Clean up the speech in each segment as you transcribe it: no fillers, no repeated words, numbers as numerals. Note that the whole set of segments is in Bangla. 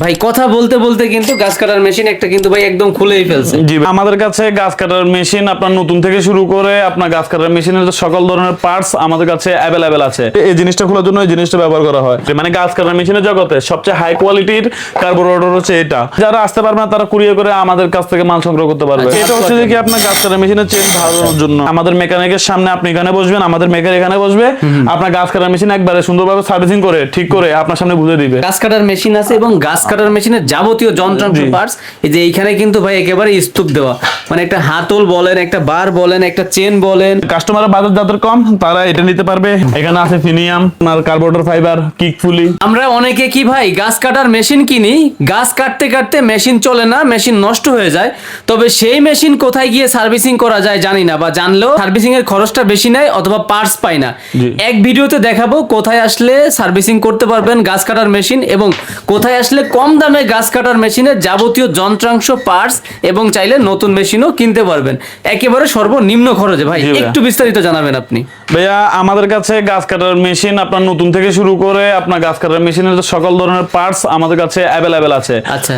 ভাই কথা বলতে বলতে কিন্তু গাছ কাটার মেশিন একটা কিন্তু ভাই একদম খুলেই ফেলছে। জি আমাদের কাছে গাছ কাটার মেশিন আপনার নতুন থেকে শুরু করে আপনার গাছ কাটার মেশিনের সকল ধরনের পার্টস আমাদের কাছে অ্যাভেলেবেল আছে। এই জিনিসটা খোলার জন্য এই জিনিসটা ব্যবহার করা হয়। মানে গাছ কাটার মেশিনের জগতে সবচেয়ে হাই কোয়ালিটির কার্বোরেটর হচ্ছে এটা। যারা আসতে পারবে না তারা কুরিয়ার করে আমাদের কাছ থেকে মাল সংগ্রহ করতে পারবে। এটা হচ্ছে যে কি আপনার গাছ কাটার মেশিনের চেন ধারণের জন্য আমাদের মেকানিকের সামনে আপনি এখানে বসবেন, আমাদের মেকানিক এখানে বসবে, আপনার গাছ কাটার মেশিন একবারে সুন্দরভাবে সার্ভিসিং করে ঠিক করে আপনার সামনে বুঝে দিবে। গাছ কাটার মেশিন আছে এবং গাছ কাটার মেশিনের যাবতীয় যন্ত্রাংশ পার্টস এই যে এইখানে কিন্তু ভাই একেবারে স্তূপ দেওয়া, মানে একটা হাতল বলেন, একটা বার বলেন, একটা চেন বলেন। কাস্টমারের বাজেট যাদের কম তারা এটা নিতে পারবে। এখানে আছে ফিনিয়াম, আপনার কার্বোরেটর ফাইবার, কিকফুলি। আমরা অনেকে কি ভাই গাছ কাটার মেশিন কিনি, গাছ কাটতে কাটতে মেশিন চলে না, মেশিন নষ্ট হয়ে যায়, তবে সেই মেশিন কোথায় গিয়ে সার্ভিসিং করা যায় জানি না, বা জানলেও সার্ভিসিং এর খরচটা বেশি নেয় অথবা পার্টস পাই না। এক ভিডিওতে দেখাবো কোথায় আসলে সার্ভিসিং করতে পারবেন গাছ কাটার মেশিন এবং কোথায় আসলে কম দামে গাছ কাটার মেশিনের যাবতীয় যন্ত্রাংশ পার্টস এবং চাইলে নতুন মেশিনও কিনতে পারবেন একেবারে সর্বনিম্ন খরচে। ভাই একটু বিস্তারিত জানাবেন আপনি। ভাইয়া আমাদের কাছে গাছ কাটার মেশিন আপনার নতুন থেকে শুরু করে আপনার গাছ কাটার মেশিনের সকল ধরনের পার্টস আমাদের কাছে অ্যাভেলেবেল আছে।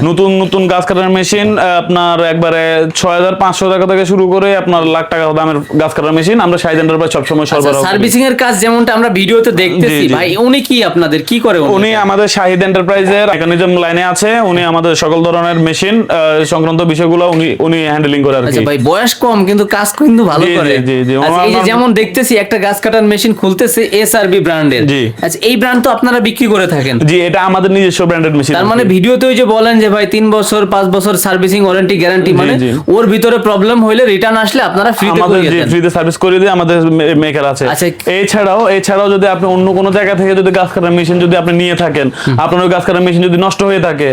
নতুন নতুন গাছ কাটার মেশিন আপনার একবারে 6500 টাকা থেকে শুরু করে আপনার লাখ টাকা দামের গাছ কাটার মেশিন আমরা শাহিদ এন্টারপ্রাইজ সবসময় সরবরাহ করি। সার্ভিসিং এর কাজ যেমনটা আমরা ভিডিওতে দেখতেছি, ভাই উনি কি আপনাদের কি করে? উনি আমাদের শাহিদ এন্টারপ্রাইজের মেকানিজম লাইনে আছে। উনি আমাদের সকল ধরনের মেশিন সংক্রান্ত বিষয়গুলো উনি হ্যান্ডেলিং করে আর কি। আচ্ছা ভাই বয়স কম কিন্তু কাজ কিন্তু ভালো করে। জি জি আচ্ছা এই যে যেমন দেখতেছি একটা গাছ কাটার মেশিন খুলতেছে এসআরবি ব্র্যান্ডের। আচ্ছা এই ব্র্যান্ড তো আপনারা বিক্রি করে থাকেন? জি এটা আমাদের নিজস্ব ব্র্যান্ডেড মেশিন। তার মানে ভিডিওতে ওই যে বলেন যে ভাই 3 বছর 5 বছর সার্ভিসিং ওয়ারেন্টি গ্যারান্টি, মানে ওর ভিতরে প্রবলেম হইলে রিটার্ন আসলে আপনারা ফ্রিতে করে দেন? ফ্রিতে সার্ভিস করে দিই, আমাদের মেকার আছে। আচ্ছা এছাড়াও যদি আপনি অন্য কোনো জায়গা থেকে যদি গাছ কাটার মেশিন যদি আপনি নিয়ে থাকেন, আপনার ওই গাছ কাটার মেশিন যদি নষ্ট হয়ে থাকে,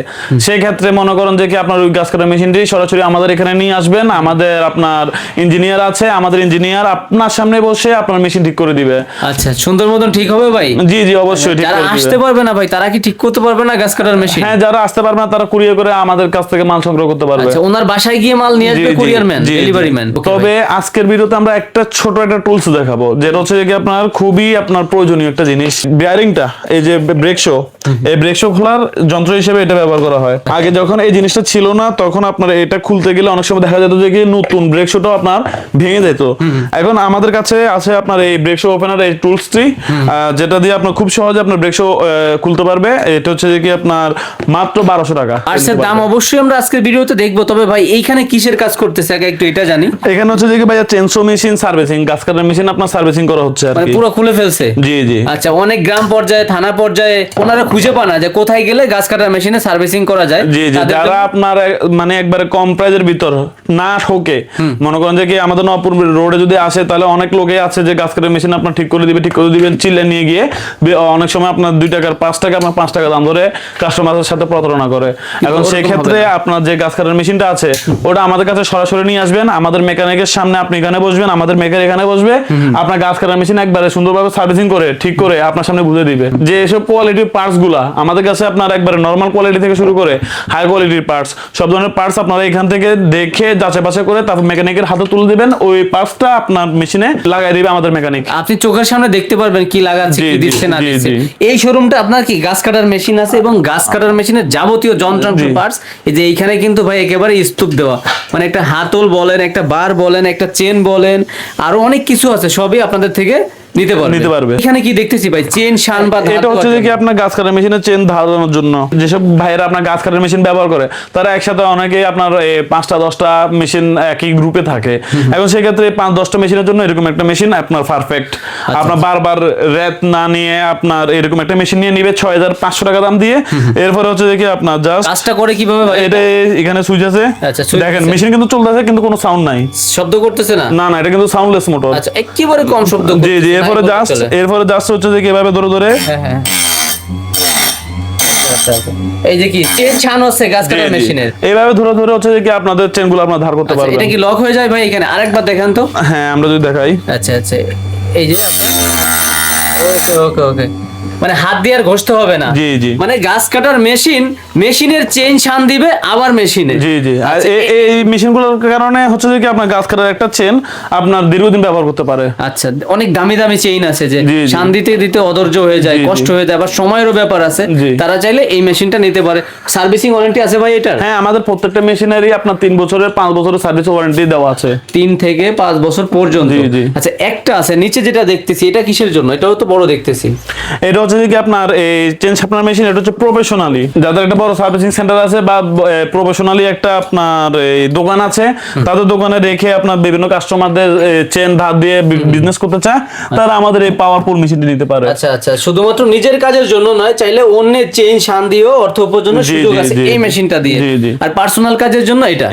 সেই ক্ষেত্রে মনে করেন যে কি আপনার ওই গাছ কাটার মেশিনটি সরাসরি আমাদের এখানে নিয়ে আসবেন। আমাদের আপনার ইঞ্জিনিয়ার আছে, আমাদের ইঞ্জিনিয়ার আপনার সামনে বসে আপনার মেশিন ঠিক করে দিবে। আচ্ছা সুন্দর মতন ঠিক হবে ভাই? জি জি অবশ্যই ঠিক করে দিবে। যারা আসতে পারবে না ভাই তারা কি ঠিক করতে পারবে না গাছ কাটার মেশিন? হ্যাঁ যারা আসতে পারবে না তারা কুরিয়ার করে আমাদের কাছ থেকে মাল সংগ্রহ করতে পারবে। আচ্ছা ওনার বাসায় গিয়ে মাল নিয়ে আসবে কুরিয়ার ম্যান, ডেলিভারি ম্যান। তবে আজকের ভিডিওতে আমরা একটা ছোট একটা টুলস দেখাবো যেটা হচ্ছে কি আপনার খুবই আপনার প্রয়োজনীয় একটা জিনিস। বিয়ারিংটা এই যে ব্রেক শো, এই ব্রেক শো খোলার যন্ত্র হিসেবে এটা ব্যবহার করা হয়। আগে যখন এই জিনিসটা ছিল না তখন আপনার এটা খুলতে গেলে অনেক সময় দেখা যেত যে কি নতুন ব্রেক শোটাও আপনার ভেঙে যেত। এখন আমাদের কাছে আছে আপনার এই ব্রেক শো ওপেনার এই টুলসটি, যেটা দিয়ে আপনার খুব সহজে আপনার ব্রেক শো খুলতে পারবে। এটা হচ্ছে যে কি আপনার মাত্র 1200 টাকা। আর স্যার দাম অবশ্যই আমরা আজকের ভিডিওতে দেখবো। তবে ভাই এইখানে কিসের কাজ করতেছে আগে একটু এটা জানি। এখানে হচ্ছে যে কি ভাইয়া চেনসো মেশিন সার্ভিসিং, গাছ কাটার মেশিন আপনার সার্ভিসিং করা হচ্ছে আর মানে কি। পুরো খুলে ফেলছে? জি জি। আচ্ছা অনেক গ্রাম পর্যায়ে থানা পর্যায়ে ওনারা খুঁজে পান না যে কোথায় গেলে গাছ কাটার মেশিনে সার্ভিসিং করা যায়। জি জি যারা আপনার মানে একবারে কম প্রাইজের ভিতর না ঠকে, মনে করেন যে কি আমাদের নবপুর রোডে যদি আসে তাহলে অনেক লোকে আছে যে গাছ কাটার মেশিন আপনার ঠিক করে দিবেন চিল্লে নিয়ে গিয়ে অনেক সময় আপনার 2 টাকার 5 টাকা আপনার 5 টাকা দাম ধরে কাস্টমারের সাথে প্রতারণা করে। এখন সেই ক্ষেত্রে আপনার যে গাছ কাটার মেশিনটা আছে ওটা আমাদের কাছে সরাসরি নিয়ে আসবেন, আমাদের মেকানিকের সামনে আপনি এখানে বসবেন, আমাদের মেকার এখানে বসবে, আপনার গাছ কাটার মেশিন একবারে সুন্দরভাবে সার্ভিসিং করে ঠিক করে আপনার সামনে বুঝে দিবে যে এসব কোয়ালিটির পার্টস গুলা আমাদের কাছে আপনার একবারে নরমাল কোয়ালিটি থেকে শুরু করে হাই কোয়ালিটির পার্টস, সব ধরনের পার্টস আপনারা এখান থেকে দেখে যাচাই বাছাই করে তারপর মেকানিকের হাতে তুলে দিবেন। ওই পার্টসটা আপনার মেশিনে লাগাই দিবে আমাদের মেকানিক। আপনি চোখের সামনে দেখতে পারবেন কি লাগাচ্ছে, কি দিচ্ছে না দিচ্ছে। এই শোরুমটা আপনার কি গাছ কাটার মেশিন আছে এবং গাছ কাটার মেশিনের যাবতীয় যন্ত্রাংশ পার্টস এই যে এইখানে কিন্তু ভাই একেবারে স্তূপ দেওয়া, মানে একটা হাতল বলেন, একটা বার বলেন, একটা চেন বলেন, আরো অনেক কিছু আছে, সবই আপনাদের থেকে নিতে পারবে। এখানে কি দেখতেছি ভাই চেন শান বা এটা হচ্ছে যে কি আপনার গাছ কাটার মেশিনের চেন ধারণের জন্য যেসব ভাইরা আপনার গাছ কাটার মেশিন ব্যবহার করে তারা একসাথে অনেকেই আপনার 5টা 10টা মেশিন একই গ্রুপে থাকে। এখন সেই ক্ষেত্রে 5-10টা মেশিনের জন্য এরকম একটা মেশিন আপনার পারফেক্ট। আপনার বারবার রেট না নিয়ে আপনার এরকম একটা মেশিন নিয়ে নিবে 6500 টাকা দাম দিয়ে। এরপরে হচ্ছে যে কি আপনার জাস্ট কাজটা করে কিভাবে ভাই? এটা এখানে সুইচ আছে, দেখেন মেশিন কিন্তু চলতেছে কিন্তু কোনো সাউন্ড নাই, শব্দ করতেছে না। না এটা কিন্তু সাউন্ডলেস মোটর। আচ্ছা একেবারে কম শব্দ। জি জি। এরপরে জাস্ট হচ্ছে যে কিভাবে ধরে হ্যাঁ এই যে কি চেন ছান হচ্ছে গাছ কাটার মেশিনের, এইভাবে ধরে হচ্ছে যে কি আপনাদের চেনগুলো আপনারা ধার করতে পারবেন। এটা কি লক হয়ে যায় ভাই এখানে? আরেকবার দেখান তো। হ্যাঁ আমরা যদি দেখাই। আচ্ছা এই যে আপনার ওকে মানে হাত দিয়ে আর ঘষতে হবে না। জি, জি। মানে গাছ কাটার মেশিনের চেইন শান দিবে আবার মেশিনে। জি জি। আর আচ্ছা, এই মেশিনগুলোর কারণে হচ্ছে যে কি আপনার গাছ কাটার একটা চেন আপনার দীর্ঘদিন ব্যবহার করতে পারে। আচ্ছা, অনেক দামি দামি চেইন আছে যে জি, জি। শান দিতে দিতে অধৈর্য হয়ে যায়, জি, জি। কষ্ট হয়ে যায়, আবার সময়েরও ব্যাপার আছে। জি। তারা চাইলে এই মেশিনটা নিতে পারে। সার্ভিসিং ওয়ারেন্টি আছে ভাই এটার? হ্যাঁ, আমাদের প্রত্যেকটা মেশিনারি আপনার 3 বছরের 5 বছরের সার্ভিস ওয়ারেন্টি দেওয়া আছে। 3 থেকে 5 বছর পর্যন্ত। জি, জি। আচ্ছা, একটা আছে নিচে যেটা দেখতেছি, এটা কিসের জন্য? এটাও তো বড় দেখতেছি। এটা হচ্ছে যে কি আপনার এই চেন শার্পনার মেশিন, এটা হচ্ছে প্রফেশনালি যাদের একটা বড় সার্ভিসিং সেন্টার আছে বা প্রফেশনালি একটা আপনার এই দোকান আছে, তাদের দোকানে রেখে আপনার বিভিন্ন কাস্টমারদের চেন ধার দিয়ে বিজনেস করতে চায়, তারা আমাদের এই পাওয়ারফুল মেশিনটি নিতে পারে। আচ্ছা আচ্ছা, শুধুমাত্র নিজের কাজের জন্য নয়, চাইলে অন্যের চেইন শান দিয়েও অর্থ উপার্জনের জি, সুযোগ জি, আছে জি। এই মেশিনটা দিয়ে। জি, জি। আর পার্সোনাল কাজের জন্য এটা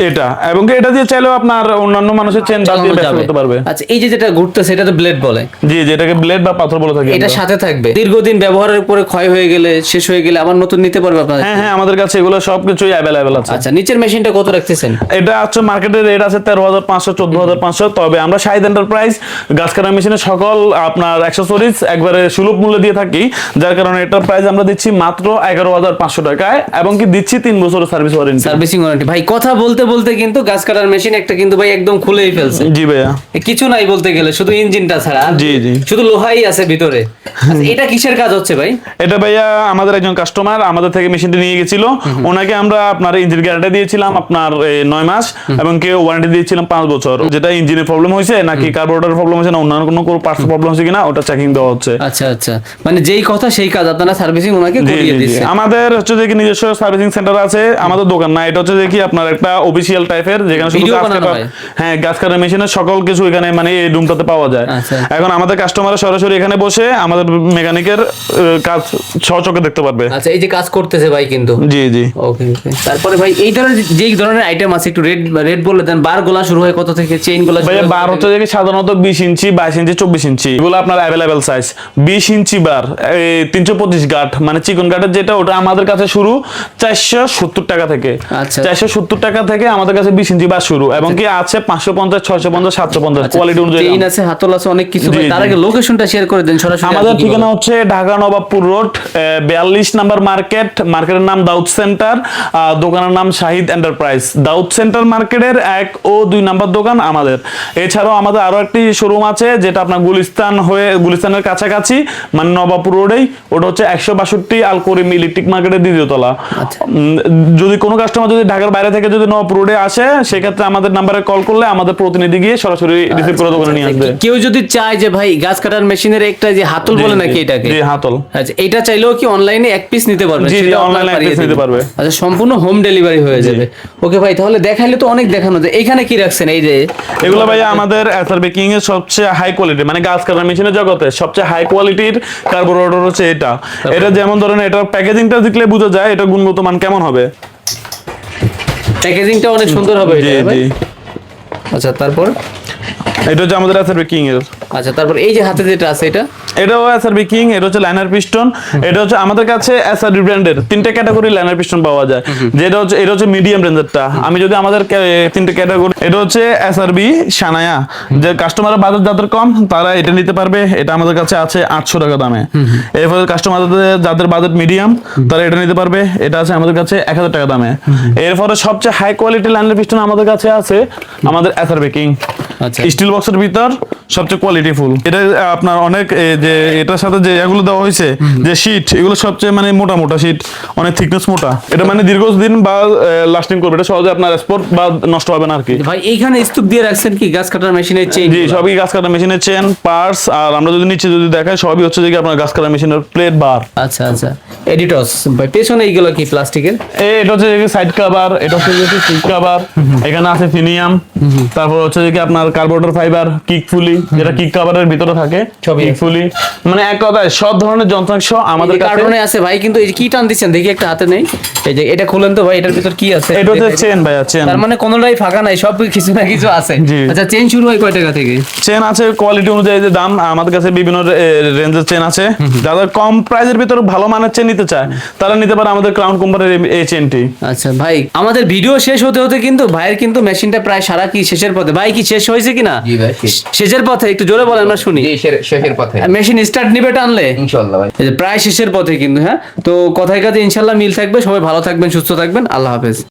এবং কি এটা দিয়ে চাইলেও আপনার অন্যান্য মানুষের চেন ধার দিয়ে চালানো ব্যবসা যাবে। করতে পারবে। আচ্ছা, এই যে যেটা ঘুরতেছে এটা তো ব্লেড বলে। জি, যেটাকে ব্লেড বা পাথর বলে থাকি এটা আমরা। সাথে থাকবে, দীর্ঘদিন ব্যবহারের পরে ক্ষয় হয়ে গেলে, শেষ হয়ে গেলে আবার নতুন নিতে পারবে আপনারা। হ্যাঁ হ্যাঁ, আমাদের কাছে এগুলো সবকিছুই অ্যাভেলেবেল আছে। আচ্ছা, নিচের মেশিনটা কত রাখতেছেন? এটা হচ্ছে মার্কেটের রেট আছে 13,500 14,500। তবে আমরা শাহিদ এন্টারপ্রাইজ গাছ কাটা মেশিনের সকল আপনার অ্যাক্সেসরিজ একবারে সুলভ মূল্যে দিয়ে থাকি, যার কারণে এটার প্রাইস আমরা দিচ্ছি মাত্র 11,500 টাকায়, এবং কি দিচ্ছি 3 বছরের সার্ভিস ওয়ারেন্টি। Servicing warranty. ভাই কথা বলতে বলতে কিন্তু গাছ কাটার মেশিন একটা কিন্তু ভাই একদম খুলেই ফেলছে। জি ভাইয়া। কিছু নাই বলতে গেলে, শুধু ইঞ্জিনটা ছাড়া। জি, জি। শুধু লোহাই আছে ভিতরে। আচ্ছা, এটা কিসের কাজ হচ্ছে ভাই? এটা ভাইয়া আমাদের একজন কাস্টমার আমাদের থেকে মেশিনটি নিয়ে গেছিল, ওনাকে আমরা আপনার ইঞ্জিন গ্যারান্টি দিয়েছিলাম আপনার 9 মাস, এবং কেউ ওয়ারেন্টি দিয়েছিলাম 5 বছর। যেটা ইঞ্জিনের প্রবলেম হয়েছে নাকি কার্বোরেটরের প্রবলেম হয়েছে না অন্যান্য কোনো পার্টস প্রবলেম হয়েছে কিনা ওটা চেকিং দেওয়া হচ্ছে। আচ্ছা আচ্ছা, মানে যেই কথা সেই কাজ, আপনারা সার্ভিসিং ওনাকে জি, করিয়ে জি, জি। দিচ্ছেন। আমাদের হচ্ছে যে কি নিজস্ব সার্ভিসিং সেন্টার আছে, আমাদের দোকান না, এটা হচ্ছে যে কি আপনার একটা অফিসিয়াল টাইপের, যেখানে শুধু ভিডিও গাছ বানানো কাটা, হয়? হ্যাঁ, গাছ কাটার মেশিনের সকল কিছু এখানে মানে এই রুমটাতে পাওয়া যায়। আচ্ছা। এখন আমাদের কাস্টমার সরাসরি এখানে বসে আমাদের মেকানিকের কাজ সচক্ষে দেখতে পারবে। আচ্ছা, এই যে কাজ করতেছে ভাই কিন্তু। জি জি। ওকে ওকে। তারপরে ভাই এই ধরনের যেই ধরনের আইটেম আছে একটু রেট বলে দেন। বার গোলা শুরু হয় কত থেকে? চেইন গোলা শুরু ভাইয়া হয় বার কত হচ্ছে থেকে? যে কি সাধারণত 20 ইঞ্চি 22 ইঞ্চি 24 ইঞ্চি এগুলো আপনার অ্যাভেলেবেল সাইজ। 20 ইঞ্চি বার 325 গাট মানে চিকন গাটের যেটা, ওটা আমাদের কাছে শুরু 470 টাকা থেকে। আচ্ছা। 470 টাকা থেকে আমাদের কাছে 20 ইঞ্চি বার শুরু, এবং কি আছে 550 650 750 কোয়ালিটি অনুযায়ী চেইন দাম। আছে, হাতল আছে, অনেক কিছু। জি, ভাই তার জি। আগে লোকেশনটা শেয়ার করে দেন সরাসরি। আমাদের আপনি ঠিকানা কিভাবে? হচ্ছে ঢাকা নবাবপুর রোড 42 নাম্বার মার্কেটের নাম দাউদ সেন্টার, দোকানের নাম শাহিদ এন্টারপ্রাইজ। দাউদ সেন্টার মার্কেটের 1 ও 2 নাম্বার দোকান আমাদের। এছাড়াও আমাদের আরো একটি শোরুম আছে যেটা আপনার গুলিস্তানের কাছাকাছি, মানে নবাবপুর রোডেই, ওটা হচ্ছে 162 আল করিম ইলেকট্রিক মার্কেটের দ্বিতীয় তলা। আচ্ছা। যদি কোনো কাস্টমার যদি ঢাকার বাইরে থেকে যদি নবাবপুর রোডে আসে, সেক্ষেত্রে আমাদের নাম্বারে কল করলে আমাদের প্রতিনিধি গিয়ে সরাসরি রিসিভ করে দোকানে নিয়ে আসবে। কেউ যদি চায় যে ভাই গাছ কাটার মেশিনের একটা যে হাতল বলে নাকি এটাকে, জি, হাতল। আচ্ছা, এটা চাইলেও কি অনলাইনে এক পিস নিতে পারবে? জি, জি, সেটাও online আপনারা এক piece পাঠিয়ে নিতে দিবেন। পারবে। আচ্ছা, সম্পূর্ণ হোম ডেলিভারি হয়ে যাবে। ওকে ভাই, তাহলে দেখাইলে তো অনেক দেখানো যায়। এখানে কি রাখছেন? এই যে এগুলো ভাইয়া আমাদের এসআর বেকিং এর সবচেয়ে হাই কোয়ালিটি, মানে গাছ কাটার মেশিনের জগতে সবচেয়ে হাই কোয়ালিটির কার্বোরেটর হচ্ছে এটা। এটা যেমন ধরেন এটার প্যাকেজিংটা দেখলে বোঝা যায় এটা গুণগত মান কেমন হবে। প্যাকেজিংটা অনেক সুন্দর হবে জি, এটা ভাই। জি। আচ্ছা, তারপর? এটা হচ্ছে আমাদের এসআর বেকিং এর। আচ্ছা, তারপর এই যে হাতে যেটা আছে এটা? এটাও এসআর বেকিং, এটা হচ্ছে লাইনার পিস্টন। এটা হচ্ছে আমাদের কাছে এসআর ব্র্যান্ডের 3টে ক্যাটাগরি লাইনার পিস্টন পাওয়া যায়। যেটা হচ্ছে এটা হচ্ছে মিডিয়াম রেঞ্জেরটা। আমি যদি আমাদের 3টে ক্যাটাগরি, এটা হচ্ছে এসআরবি সানায়া, যে কাস্টমারের বাজেট যাদের কম তারা এটা নিতে পারবে। এটা আমাদের কাছে আছে 800 টাকা দামে। এরপরে কাস্টমারদের যাদের বাজেট মিডিয়াম তারা এটা নিতে পারবে, এটা আছে আমাদের কাছে 1000 টাকা দামে। এরপরে সবচেয়ে হাই কোয়ালিটি লাইনার পিস্টন আমাদের কাছে আছে আমাদের এসআর বেকিং। আচ্ছা। স্টিল বক্সের ভিতর সবচেয়ে কোয়ালিটি ফুল। এটা আপনার অনেক যে এটার সাথে যে এগুলো দেওয়া হয়েছে যে শীট, এগুলো সবচেয়ে মানে মোটা মোটা শীট, অনেক থিকনেস মোটা। এটা মানে দীর্ঘদিন বা লাস্টিং করবে, এটা সহজে আপনার স্পট বা নষ্ট হবে না আর কি। ভাই এইখানে স্তূপ দিয়ে রাখছেন কি গাছ কাটার মেশিনের চেইন? জি, সবই গাছ কাটা মেশিনের চেন পার্টস। আর আমরা যদি নিচে যদি দেখাই, সবই হচ্ছে যে কি আপনার গাছ কাটা মেশিনের প্লেট বার। আচ্ছা আচ্ছা, এডিটস ভাই। পেছনে এইগুলো কি প্লাস্টিকের? এটা হচ্ছে যে সাইড কভার, এটা হচ্ছে যে সিট কভার, এখানে আছে ফিনিয়াম, তারপর হচ্ছে যে কি আপনার কার্বোরেটর ফাইবার, কিক ফুলি, যেটা কিক কভারের ভিতরে থাকে, সবই কিক ফুলি, মানে এক কথায় সব ধরনের যন্ত্রাংশ আমাদের কাছে। কার্টুনে আছে ভাই, কিন্তু এই যে কি টান দিচ্ছেন দেখি একটা হাতে নেই। এই যে এটা খুলেন তো ভাই, এটার ভিতর কি আছে? এটা হচ্ছে চেন ভাইয়া, চেন। তার মানে কোনোটাই ফাঁকা নাই, সব কিছু না কিছু আছে। জি। আচ্ছা, চেন শুরু হয় কয় টাকা থেকে? চেন আছে কোয়ালিটি অনুযায়ী যে দাম, আমাদের কাছে বিভিন্ন রেঞ্জের চেন আছে। যাদের কম প্রাইসের ভিতরে ভালো মানের চেন নিতে চায় তারা নিতে পারে আমাদের ক্রাউন কোম্পানির এই চেনটি। আচ্ছা ভাই, আমাদের ভিডিও শেষ হতে হতে কিন্তু ভাইয়ের কিন্তু মেশিনটা প্রায় সারা কি শেষের পথে। ভাই কি শেষ হয়েছে কিনা? জি ভাই, শেষ। শেষের শেষের পথে, একটু জোরে বলেন আমরা শুনি। জি, শেষের পথে মেশিন স্টার্ট নিবে টানলে ইনশাআল্লাহ ভাই। এই যে প্রায় শেষের পথে কিন্তু। হ্যাঁ, তো কথায় কাজে ইনশাল্লাহ মিল থাকবে। সবাই ভালো থাকবেন, সুস্থ থাকবেন, আল্লাহ হাফেজ।